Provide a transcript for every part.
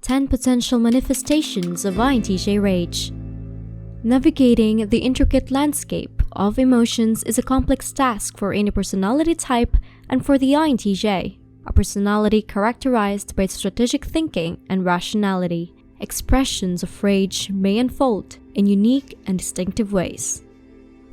10 potential manifestations of INTJ rage. Navigating the intricate landscape of emotions is a complex task for any personality type, and for the INTJ, a personality characterized by strategic thinking and rationality. Expressions of rage may unfold in unique and distinctive ways.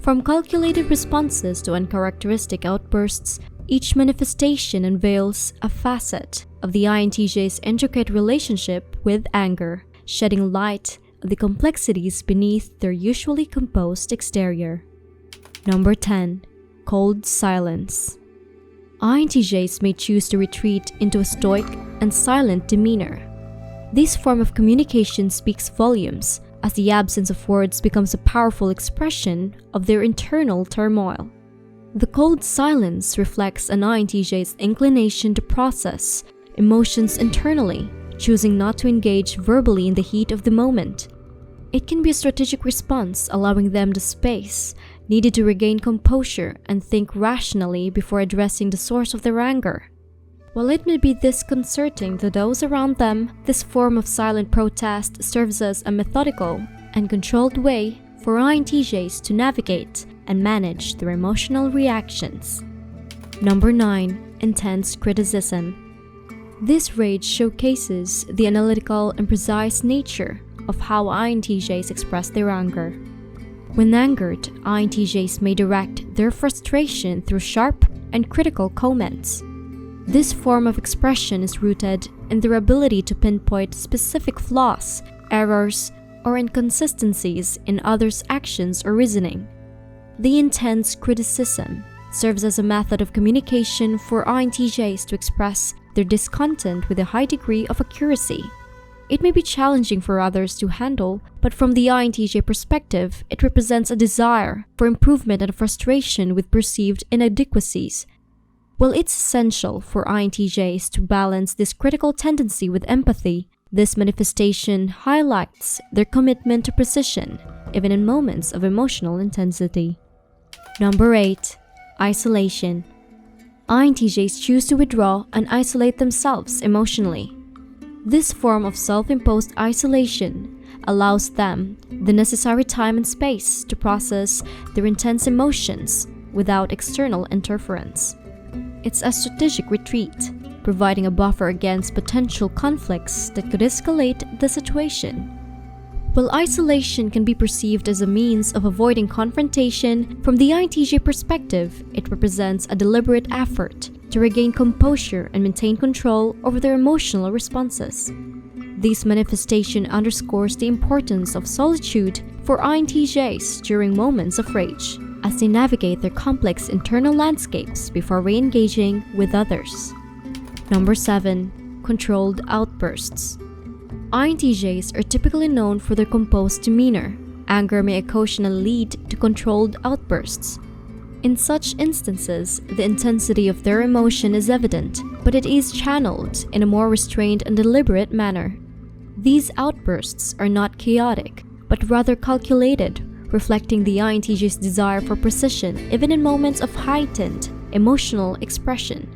From calculated responses to uncharacteristic outbursts, each manifestation unveils a facet of the INTJ's intricate relationship with anger, shedding light on the complexities beneath their usually composed exterior. Number 10. Cold silence. INTJs may choose to retreat into a stoic and silent demeanor. This form of communication speaks volumes, as the absence of words becomes a powerful expression of their internal turmoil. The cold silence reflects an INTJ's inclination to process emotions internally, choosing not to engage verbally in the heat of the moment. It can be a strategic response, allowing them the space needed to regain composure and think rationally before addressing the source of their anger. While it may be disconcerting to those around them, this form of silent protest serves as a methodical and controlled way for INTJs to navigate and manage their emotional reactions. Number 9. Intense criticism. This rage showcases the analytical and precise nature of how INTJs express their anger. When angered, INTJs may direct their frustration through sharp and critical comments. This form of expression is rooted in their ability to pinpoint specific flaws, errors, or inconsistencies in others' actions or reasoning. The intense criticism serves as a method of communication for INTJs to express their discontent with a high degree of accuracy. It may be challenging for others to handle, but from the INTJ perspective, it represents a desire for improvement and a frustration with perceived inadequacies. While it's essential for INTJs to balance this critical tendency with empathy, this manifestation highlights their commitment to precision, even in moments of emotional intensity. Number 8. Isolation. INTJs choose to withdraw and isolate themselves emotionally. This form of self-imposed isolation allows them the necessary time and space to process their intense emotions without external interference. It's a strategic retreat, providing a buffer against potential conflicts that could escalate the situation. While isolation can be perceived as a means of avoiding confrontation, from the INTJ perspective, it represents a deliberate effort to regain composure and maintain control over their emotional responses. This manifestation underscores the importance of solitude for INTJs during moments of rage, as they navigate their complex internal landscapes before re-engaging with others. Number 7. Controlled outbursts. INTJs are typically known for their composed demeanor. Anger may occasionally lead to controlled outbursts. In such instances, the intensity of their emotion is evident, but it is channeled in a more restrained and deliberate manner. These outbursts are not chaotic, but rather calculated, reflecting the INTJ's desire for precision even in moments of heightened emotional expression.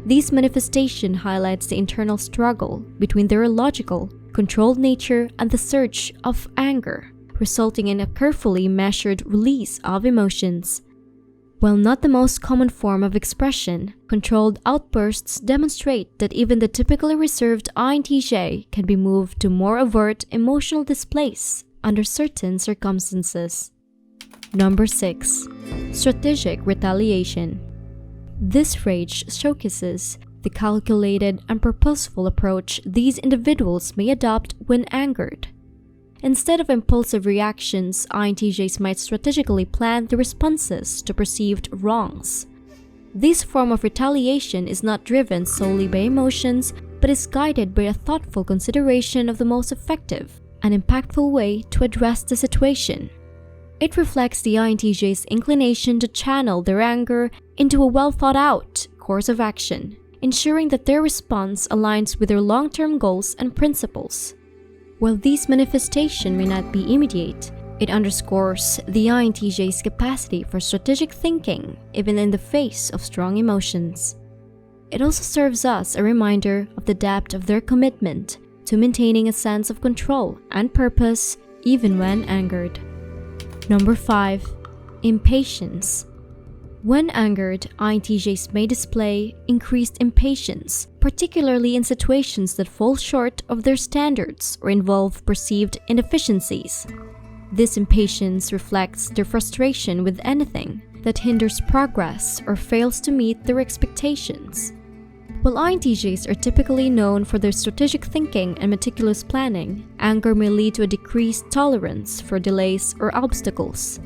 This manifestation highlights the internal struggle between their logical, controlled nature and the surge of anger, resulting in a carefully measured release of emotions. While not the most common form of expression, controlled outbursts demonstrate that even the typically reserved INTJ can be moved to more overt emotional displays under certain circumstances. Number 6. Strategic retaliation. This rage showcases the calculated and purposeful approach these individuals may adopt when angered. Instead of impulsive reactions, INTJs might strategically plan the responses to perceived wrongs. This form of retaliation is not driven solely by emotions, but is guided by a thoughtful consideration of the most effective and impactful way to address the situation. It reflects the INTJ's inclination to channel their anger into a well-thought-out course of action, ensuring that their response aligns with their long-term goals and principles. While this manifestation may not be immediate, it underscores the INTJ's capacity for strategic thinking even in the face of strong emotions. It also serves as a reminder of the depth of their commitment to maintaining a sense of control and purpose even when angered. Number 5. Impatience. When angered, INTJs may display increased impatience, particularly in situations that fall short of their standards or involve perceived inefficiencies. This impatience reflects their frustration with anything that hinders progress or fails to meet their expectations. While INTJs are typically known for their strategic thinking and meticulous planning, anger may lead to a decreased tolerance for delays or obstacles.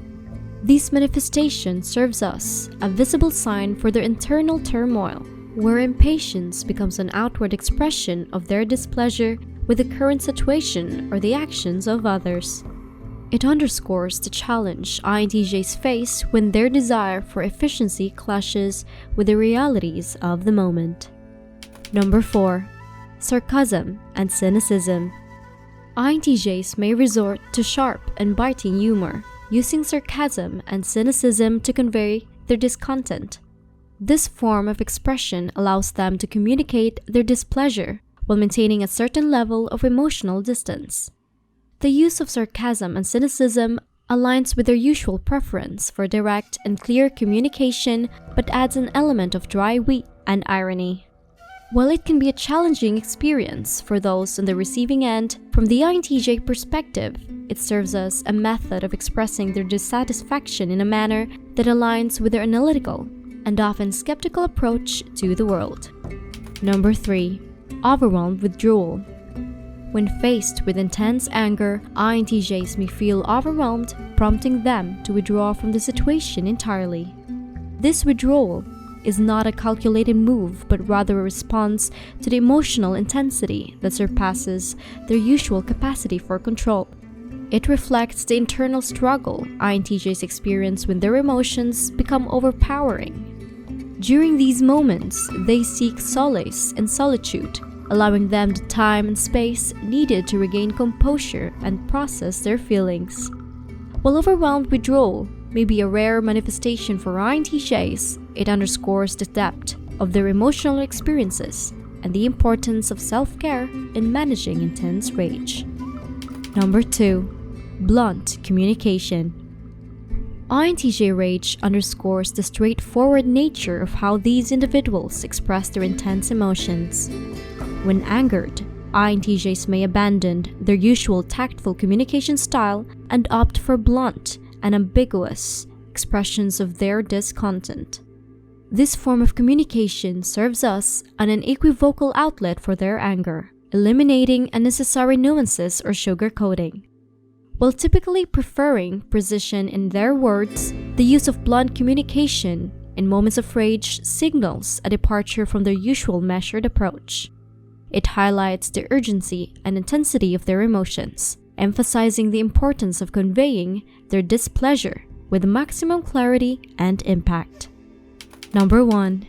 This manifestation serves as a visible sign for their internal turmoil, where impatience becomes an outward expression of their displeasure with the current situation or the actions of others. It underscores the challenge INTJs face when their desire for efficiency clashes with the realities of the moment. Number 4. Sarcasm and Cynicism. INTJs may resort to sharp and biting humor, using sarcasm and cynicism to convey their discontent. This form of expression allows them to communicate their displeasure while maintaining a certain level of emotional distance. The use of sarcasm and cynicism aligns with their usual preference for direct and clear communication, but adds an element of dry wit and irony. While it can be a challenging experience for those on the receiving end, from the INTJ perspective, it serves as a method of expressing their dissatisfaction in a manner that aligns with their analytical and often skeptical approach to the world. Number 3. Overwhelmed withdrawal. When faced with intense anger, INTJs may feel overwhelmed, prompting them to withdraw from the situation entirely. This withdrawal is not a calculated move, but rather a response to the emotional intensity that surpasses their usual capacity for control. It reflects the internal struggle INTJs experience when their emotions become overpowering. During these moments, they seek solace in solitude, allowing them the time and space needed to regain composure and process their feelings. While overwhelmed withdrawal may be a rare manifestation for INTJs, it underscores the depth of their emotional experiences and the importance of self-care in managing intense rage. Number 2. Blunt communication. INTJ rage underscores the straightforward nature of how these individuals express their intense emotions. When angered, INTJs may abandon their usual tactful communication style and opt for blunt and ambiguous expressions of their discontent. This form of communication serves as an unequivocal outlet for their anger, eliminating unnecessary nuances or sugarcoating. While typically preferring precision in their words, the use of blunt communication in moments of rage signals a departure from their usual measured approach. It highlights the urgency and intensity of their emotions, emphasizing the importance of conveying their displeasure with maximum clarity and impact. Number 1.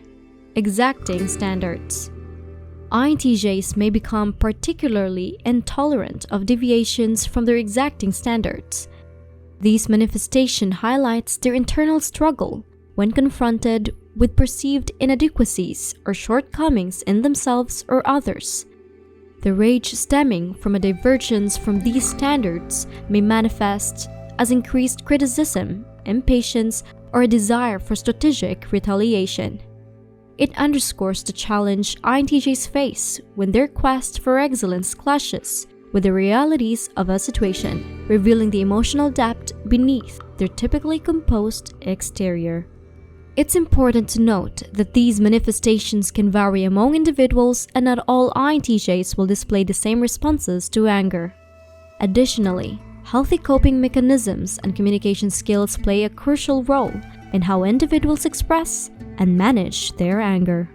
Exacting standards. INTJs may become particularly intolerant of deviations from their exacting standards. This manifestation highlights their internal struggle when confronted with perceived inadequacies or shortcomings in themselves or others. The rage stemming from a divergence from these standards may manifest as increased criticism, impatience, or a desire for strategic retaliation. It underscores the challenge INTJs face when their quest for excellence clashes with the realities of a situation, revealing the emotional depth beneath their typically composed exterior. It's important to note that these manifestations can vary among individuals and not all INTJs will display the same responses to anger. Additionally, healthy coping mechanisms and communication skills play a crucial role in how individuals express and manage their anger.